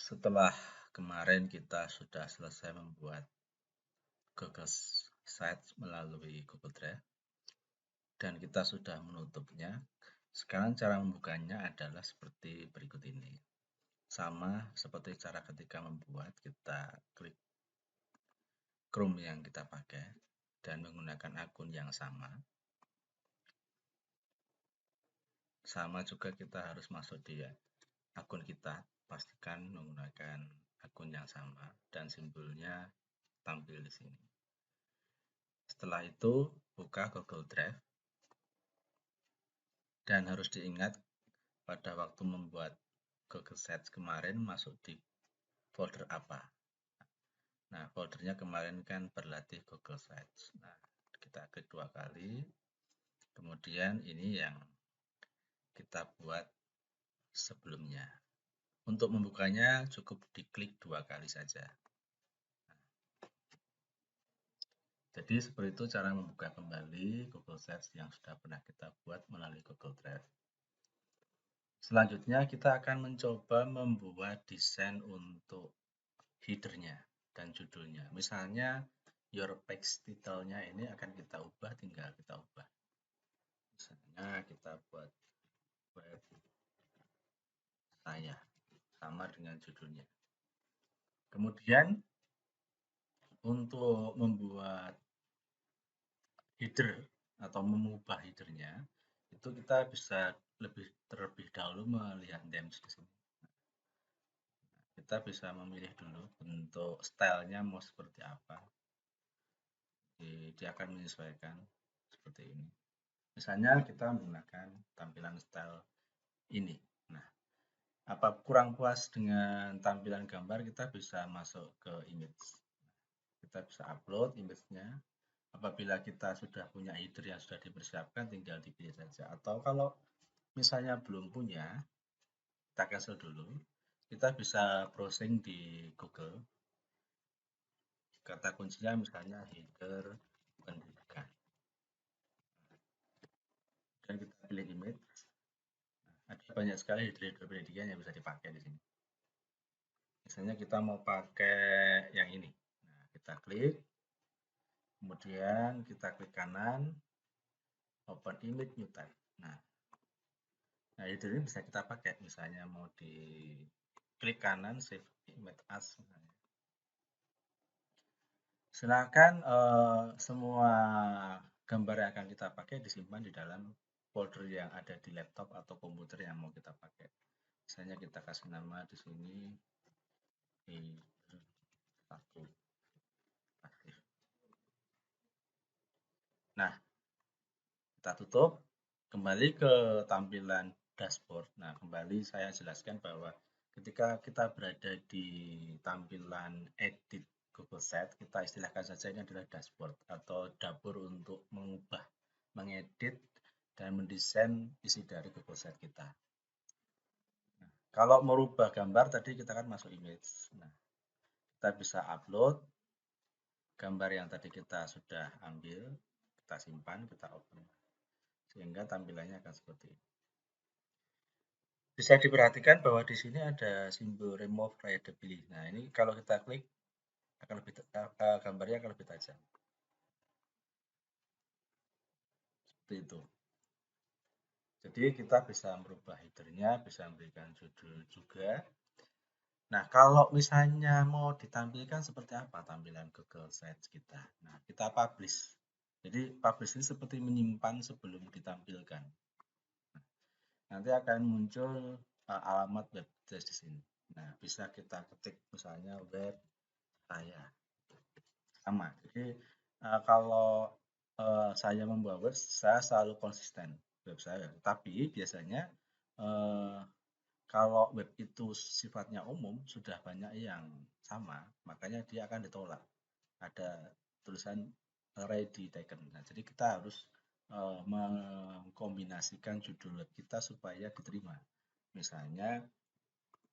Setelah kemarin kita sudah selesai membuat Google Sites melalui Google Drive dan kita sudah menutupnya. Sekarang cara membukanya adalah seperti berikut ini. Sama seperti cara ketika membuat, kita klik Chrome yang kita pakai dan menggunakan akun yang sama. Sama juga kita harus masuk di akun kita, pastikan menggunakan akun yang sama dan simbolnya tampil di sini. Setelah itu, buka Google Drive. Dan harus diingat, pada waktu membuat Google Sites kemarin masuk di folder apa. Nah, foldernya kemarin kan berlatih Google Sites. Nah, kita klik 2 kali. Kemudian ini yang kita buat sebelumnya. Untuk membukanya cukup diklik 2 kali saja. Jadi seperti itu cara membuka kembali Google Sites yang sudah pernah kita buat melalui Google Drive. Selanjutnya kita akan mencoba membuat desain untuk headernya dan judulnya. Misalnya your page title-nya ini akan kita ubah, tinggal kita ubah. Misalnya kita buat web saya sama dengan judulnya. Kemudian untuk membuat header atau mengubah headernya, itu kita bisa terlebih dahulu melihat themes di sini. Kita bisa memilih dulu bentuk stylenya mau seperti apa. Dia akan menyesuaikan seperti ini. Misalnya kita menggunakan tampilan style ini. Nah, apa kurang puas dengan tampilan gambar, kita bisa masuk ke image. Kita bisa upload image-nya. Apabila kita sudah punya header yang sudah dipersiapkan, tinggal dipilih saja. Atau kalau misalnya belum punya, kita cancel dulu. Kita bisa browsing di Google. Kata kuncinya misalnya header pendidikan. Dan kita pilih image. Ada banyak sekali header pendidikan yang bisa dipakai di sini. Misalnya kita mau pakai yang ini. Nah, kita klik. Kemudian kita klik kanan. Open image new tab. Nah itu ini bisa kita pakai. Misalnya mau di klik kanan save image as. Misalnya. Silakan semua gambar yang akan kita pakai disimpan di dalam folder yang ada di laptop atau komputer yang mau kita pakai. Misalnya kita kasih nama di sini satu aktif. Nah, kita tutup, kembali ke tampilan dashboard. Nah, kembali saya jelaskan bahwa ketika kita berada di tampilan edit Google Sites, kita istilahkan saja ini adalah dashboard atau dapur untuk mengubah, mengedit, dan mendesain isi dari Google Sites kita. Nah, kalau merubah gambar tadi kita kan masuk image. Nah, kita bisa upload gambar yang tadi kita sudah ambil, kita simpan, kita open. Sehingga tampilannya akan seperti ini. Bisa diperhatikan bahwa di sini ada simbol remove readability. Nah, ini kalau kita klik akan lebih gambarnya akan lebih tajam. Seperti itu. Jadi kita bisa merubah headernya, bisa memberikan judul juga. Nah, kalau misalnya mau ditampilkan seperti apa tampilan Google Sites kita? Nah, kita publish. Jadi publish ini seperti menyimpan sebelum ditampilkan. Nanti akan muncul alamat web address di sini. Nah, bisa kita ketik misalnya web saya. Sama. Jadi kalau saya membuat web, saya selalu konsisten web saya. Tapi biasanya kalau web itu sifatnya umum, sudah banyak yang sama, makanya dia akan ditolak. Ada tulisan already taken. Nah, jadi kita harus mengkombinasikan judul web kita supaya diterima. Misalnya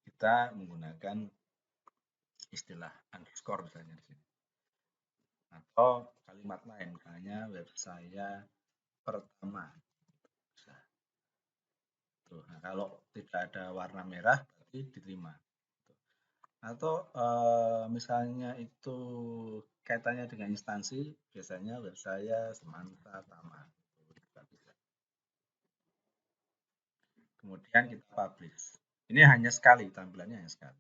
kita menggunakan istilah underscore misalnya di sini. Atau kalimat lain, misalnya web saya pertama. Tuh, nah, kalau tidak ada warna merah berarti diterima. Atau misalnya itu kaitannya dengan instansi, biasanya web saya Semanta Tama. Itu juga bisa. Kemudian kita publish. Ini hanya sekali, tampilannya hanya sekali.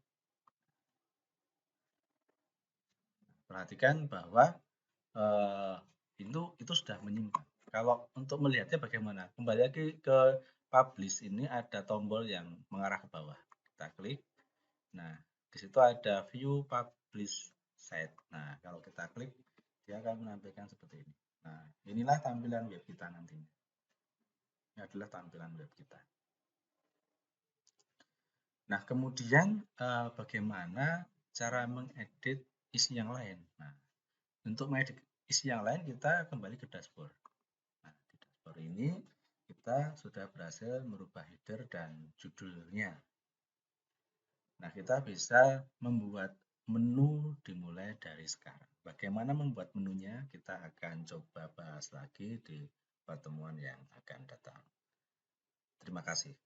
Perhatikan bahwa eh, itu sudah menyimpan. Kalau untuk melihatnya bagaimana? Kembali lagi ke publish, ini ada tombol yang mengarah ke bawah. Kita klik. Nah, di situ ada view publish site. Nah, kalau kita klik, dia akan menampilkan seperti ini. Nah, inilah tampilan web kita nantinya. Ini adalah tampilan web kita. Nah, kemudian bagaimana cara mengedit isi yang lain? Nah, untuk mengedit isi yang lain, kita kembali ke dashboard. Nah, di dashboard ini kita sudah berhasil merubah header dan judulnya. Nah, kita bisa membuat menu dimulai dari sekarang. Bagaimana membuat menunya? Kita akan coba bahas lagi di pertemuan yang akan datang. Terima kasih.